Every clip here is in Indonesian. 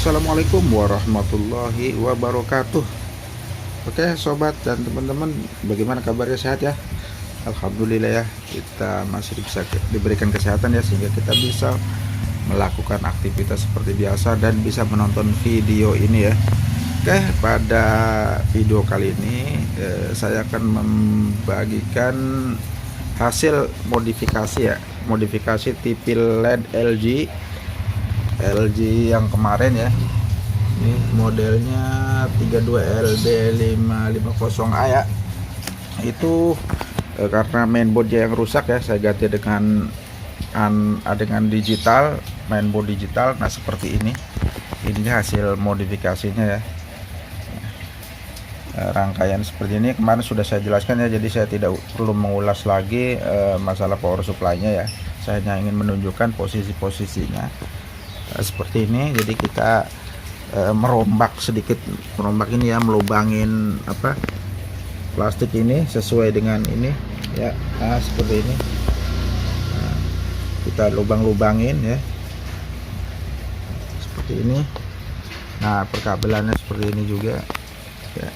Assalamualaikum warahmatullahi wabarakatuh. Oke sobat dan teman-teman, bagaimana kabarnya, sehat ya? Alhamdulillah ya, kita masih bisa diberikan kesehatan ya, sehingga kita bisa melakukan aktivitas seperti biasa dan bisa menonton video ini ya. Oke, pada video kali ini saya akan membagikan hasil modifikasi ya, modifikasi TV LED LG yang kemarin ya. Ini modelnya 32LB550A ya. Itu karena mainboardnya yang rusak ya, saya ganti dengan digital, mainboard digital. Nah seperti ini hasil modifikasinya ya. Rangkaian seperti ini kemarin sudah saya jelaskan ya, jadi saya tidak perlu mengulas lagi masalah power supply-nya ya. Saya hanya ingin menunjukkan posisi-posisinya seperti ini. Jadi kita merombak ini ya, melubangin plastik ini sesuai dengan ini ya. Nah seperti ini, nah, kita lubang-lubangin ya seperti ini. Nah perkabelannya seperti ini juga ya.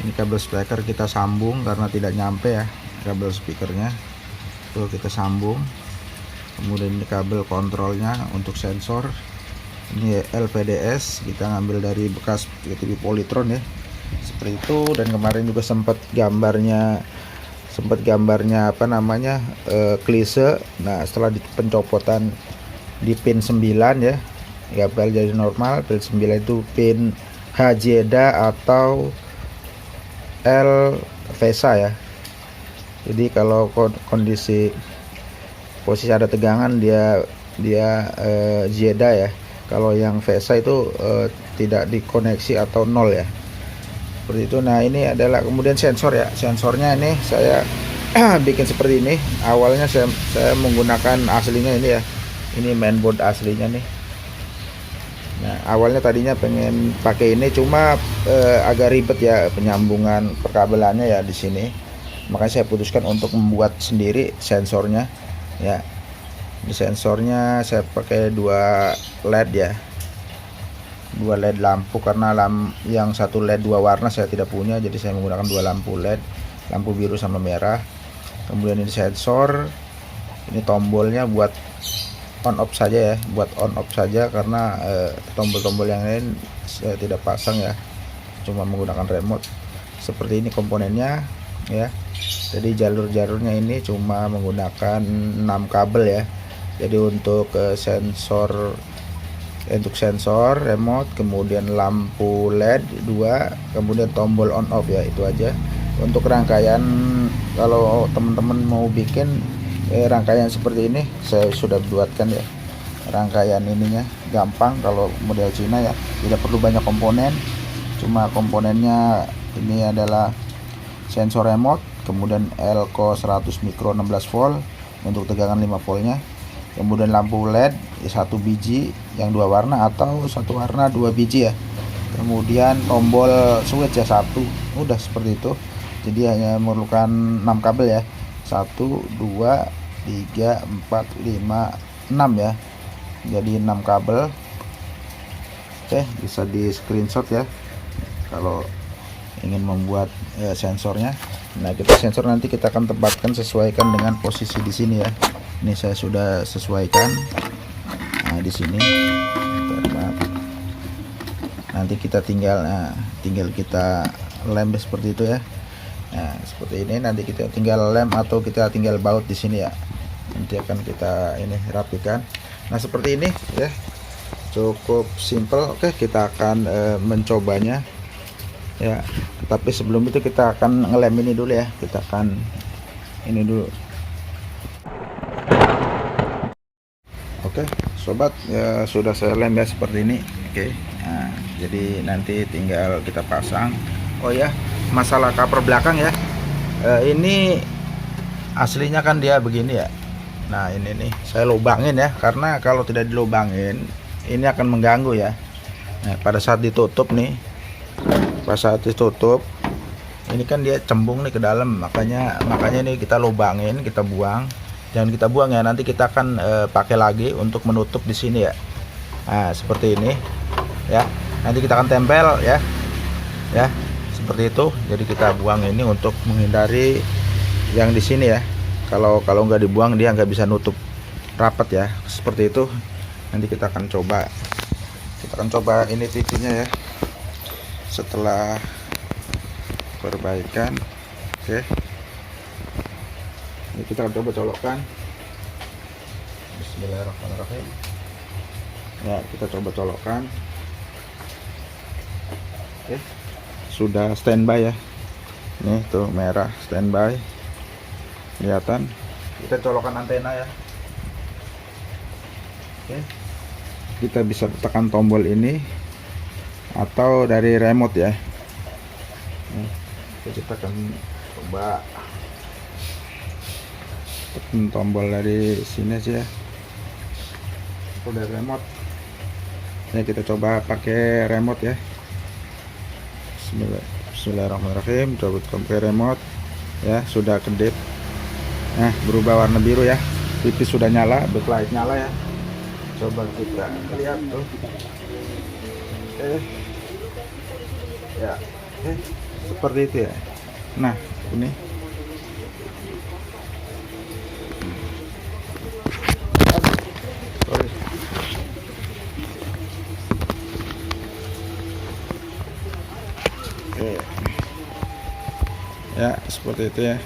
Ini kabel speaker kita sambung karena tidak nyampe ya kabel speakernya, tuh kita sambung. Kemudian ini kabel kontrolnya untuk sensor, ini LPDS kita ngambil dari bekas TV Polytron ya, seperti itu. Dan kemarin juga sempat gambarnya klise. Nah setelah di pencopotan di pin 9 ya, kabel jadi normal. Pin 9 itu pin HJDA atau L VESA ya. Jadi kalau kondisi posisi ada tegangan dia JEDA ya. Kalau yang VESA itu tidak dikoneksi atau nol ya, seperti itu. Nah ini adalah kemudian sensor ya. Sensornya ini saya bikin seperti ini. Awalnya saya menggunakan aslinya ini ya, ini mainboard aslinya nih. Nah awalnya tadinya pengen pakai ini, cuma agak ribet ya penyambungan perkabelannya ya di sini. Makanya saya putuskan untuk membuat sendiri sensornya ya. Di sensornya saya pakai 2 LED ya, 2 LED lampu, karena yang satu LED 2 warna saya tidak punya, jadi saya menggunakan 2 lampu LED, lampu biru sama merah. Kemudian ini sensor, ini tombolnya buat on off saja ya, buat on off saja, karena tombol-tombol yang lain saya tidak pasang ya, cuma menggunakan remote. Seperti ini komponennya ya. Jadi jalur-jalurnya ini cuma menggunakan 6 kabel ya. Jadi untuk sensor remote, kemudian lampu LED 2, kemudian tombol on off ya, itu aja. Untuk rangkaian, kalau teman-teman mau bikin rangkaian seperti ini, saya sudah buatkan ya. Rangkaian ininya gampang kalau model Cina ya, tidak perlu banyak komponen. Cuma komponennya ini adalah sensor remote, kemudian elko 100 mikro 16 volt untuk tegangan 5 voltnya. Kemudian lampu LED 1 biji yang 2 warna, atau 1 warna 2 biji ya. Kemudian tombol switch ya 1, udah seperti itu. Jadi hanya memerlukan 6 kabel ya, 1 2 3 4 5 6 ya. Jadi 6 kabel. Oke, bisa di screenshot ya kalau ingin membuat sensornya. Nah kita sensor nanti kita akan tempatkan, sesuaikan dengan posisi di sini ya. Ini saya sudah sesuaikan. Nah di sini nanti kita tinggal kita lem seperti itu ya. Nah seperti ini, nanti kita tinggal lem atau kita tinggal baut di sini ya. Nanti akan kita ini rapikan. Nah seperti ini ya, cukup simple. Oke, kita akan mencobanya ya. Tapi sebelum itu kita akan ngelem ini dulu ya. Kita akan ini dulu. Oke sobat ya, sudah saya lem ya seperti ini. Oke, nah, jadi nanti tinggal kita pasang. Oh ya, masalah cover belakang ya, ini aslinya kan dia begini ya. Nah ini nih saya lubangin ya, karena kalau tidak dilubangin ini akan mengganggu ya. Nah pada saat ditutup nih, ini kan dia cembung nih ke dalam, makanya ini kita lubangin, kita buang. Jangan kita buang ya, nanti kita akan pakai lagi untuk menutup di sini ya. Nah seperti ini ya. Nanti kita akan tempel ya, seperti itu. Jadi kita buang ini untuk menghindari yang di sini ya. Kalau nggak dibuang dia nggak bisa nutup rapat ya, seperti itu. Nanti kita akan coba ini TV-nya ya setelah perbaikan. Oke, ini kita akan coba colokkan. Bismillahirrahmanirrahim. Ya, kita coba colokkan. Oke, sudah standby ya. Nih tuh merah standby, kelihatan. Kita colokkan antena ya. Oke, kita bisa tekan tombol ini atau dari remote ya. Nih, kita akan coba tekan tombol dari sini aja ya, atau dari remote. Ini kita coba pakai remote ya. Bismillahirrahmanirrahim. Coba pakai remote ya. Sudah kedip. Nah, berubah warna biru ya. TV sudah nyala, backlight nyala ya. Coba kita lihat tuh. Ya, seperti itu ya. Nah, ini sorry. Ya, seperti itu ya.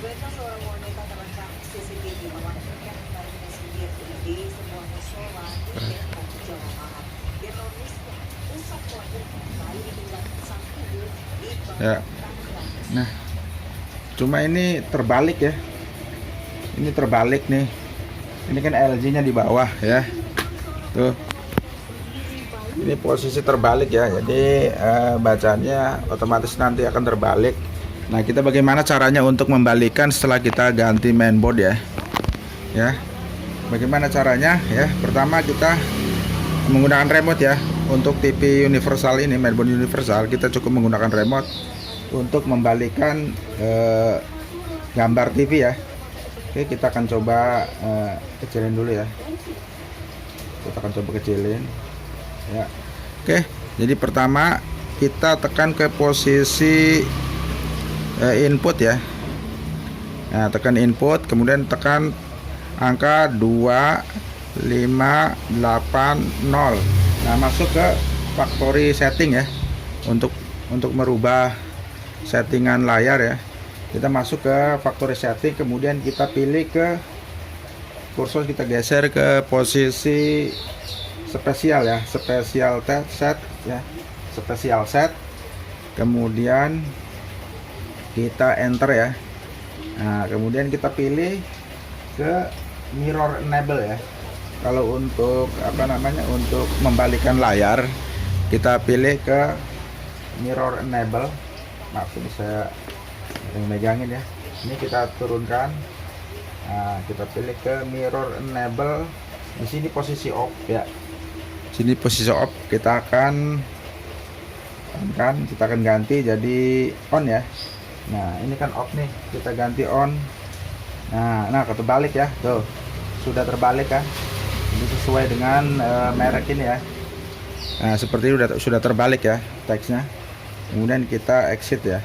Ya. Nah, cuma ini terbalik ya. Ini terbalik nih. Ini kan LG-nya di bawah ya. Tuh. Ini posisi terbalik ya. Jadi bacanya otomatis nanti akan terbalik. Nah, kita bagaimana caranya untuk membalikan setelah kita ganti mainboard ya. Ya. Bagaimana caranya ya? Pertama kita menggunakan remote ya. Untuk TV universal ini, mainboard universal, kita cukup menggunakan remote untuk membalikan gambar TV ya. Oke, kita akan coba kecilin dulu ya. Kita akan coba kecilin ya. Oke, jadi pertama kita tekan ke posisi input ya. Nah, tekan input, kemudian tekan angka 2580. Nah, masuk ke factory setting ya. Untuk merubah settingan layar ya, kita masuk ke factory setting, kemudian kita pilih ke kursor, kita geser ke posisi spesial ya, spesial set ya, spesial set, kemudian kita enter ya. Nah, kemudian kita pilih ke mirror enable ya. Kalau untuk untuk membalikan layar, kita pilih ke mirror enable. Maaf, ini saya yang megangin ya. Ini kita turunkan. Nah, kita pilih ke mirror enable. Di sini posisi off ya. Sini posisi off. Kita akan ganti jadi on ya. Nah, ini kan off nih. Kita ganti on. Nah, terbalik ya. Tuh, sudah terbalik kan. Ini sesuai dengan merek ini ya. Nah, seperti ini sudah terbalik ya teksnya. Kemudian kita exit ya.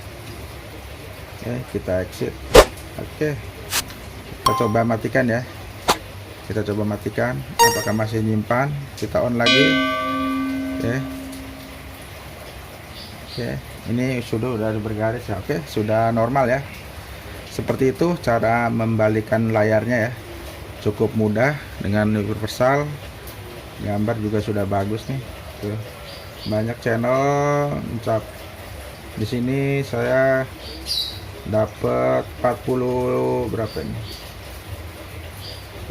Oke, kita exit. Oke, kita coba matikan ya. Kita coba matikan. Apakah masih nyimpan? Kita on lagi. Oke, ini sudah bergaris ya. Oke, sudah normal ya. Seperti itu cara membalikan layarnya ya. Cukup mudah dengan universal. Gambar juga sudah bagus nih. Tuh. Banyak channel. Di sini saya dapat 40 berapa ini?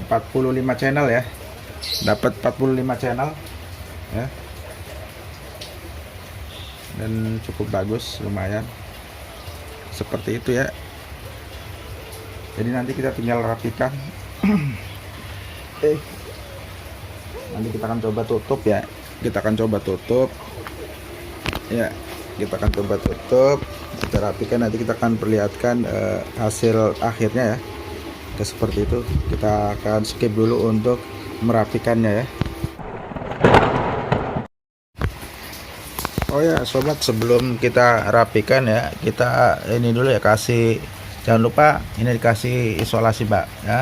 45 channel ya. Dapat 45 channel ya. Dan cukup bagus, lumayan. Seperti itu ya. Jadi nanti kita tinggal rapikan. Nanti kita akan coba tutup ya. Kita akan coba tutup ya. Kita akan coba tutup, kita rapikan, nanti kita akan perlihatkan hasil akhirnya ya. Seperti itu. Kita akan skip dulu untuk merapikannya ya. Oh ya sobat, sebelum kita rapikan ya, kita ini dulu ya, kasih, jangan lupa ini dikasih isolasi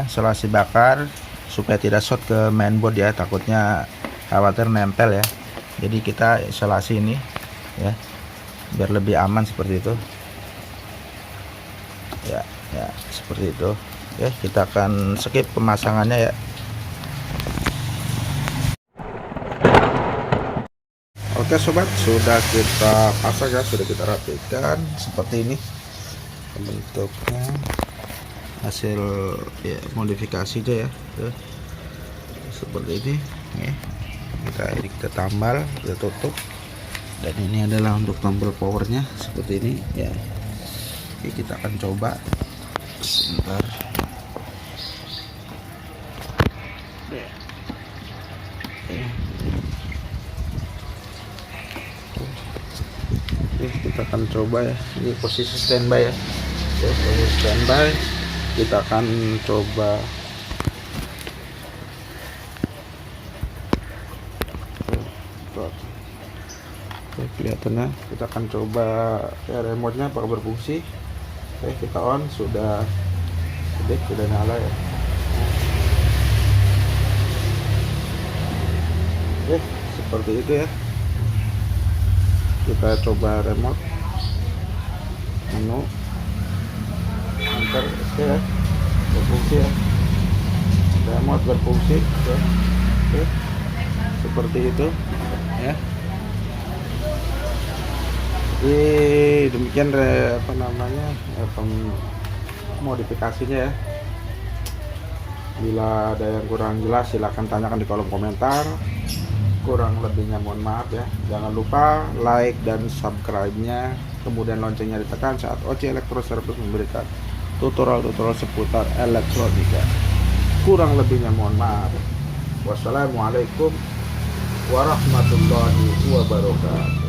isolasi bakar supaya tidak short ke mainboard ya, takutnya khawatir nempel ya. Jadi kita isolasi ini ya biar lebih aman seperti itu ya, seperti itu ya. Kita akan skip pemasangannya ya. Oke sobat, sudah kita pasang ya, sudah kita rapikan seperti ini bentuknya, hasil ya modifikasi aja ya. Tuh, seperti ini ya. Kita tambal, kita tutup, dan ini adalah untuk tombol powernya seperti ini ya. Oke, kita akan coba sebentar. Oke, kita akan coba ya. Ini posisi standby ya. Oke, posisi standby. Kita akan coba. Oke, kelihatannya. Kita akan coba ya, remote-nya apakah berfungsi. Oke, kita on, sudah nyala ya. Oke, seperti itu ya. Kita coba remote, menu, enter, oke ya, berfungsi ya, remote berfungsi ya. Oke, seperti itu ya. Jadi demikian modifikasinya ya. Bila ada yang kurang jelas silahkan tanyakan di kolom komentar. Kurang lebihnya mohon maaf ya. Jangan lupa like dan subscribe-nya, kemudian loncengnya ditekan saat OC Elektro Service memberikan tutorial-tutorial seputar elektronika. Kurang lebihnya mohon maaf. Wassalamualaikum warahmatullahi wabarakatuh.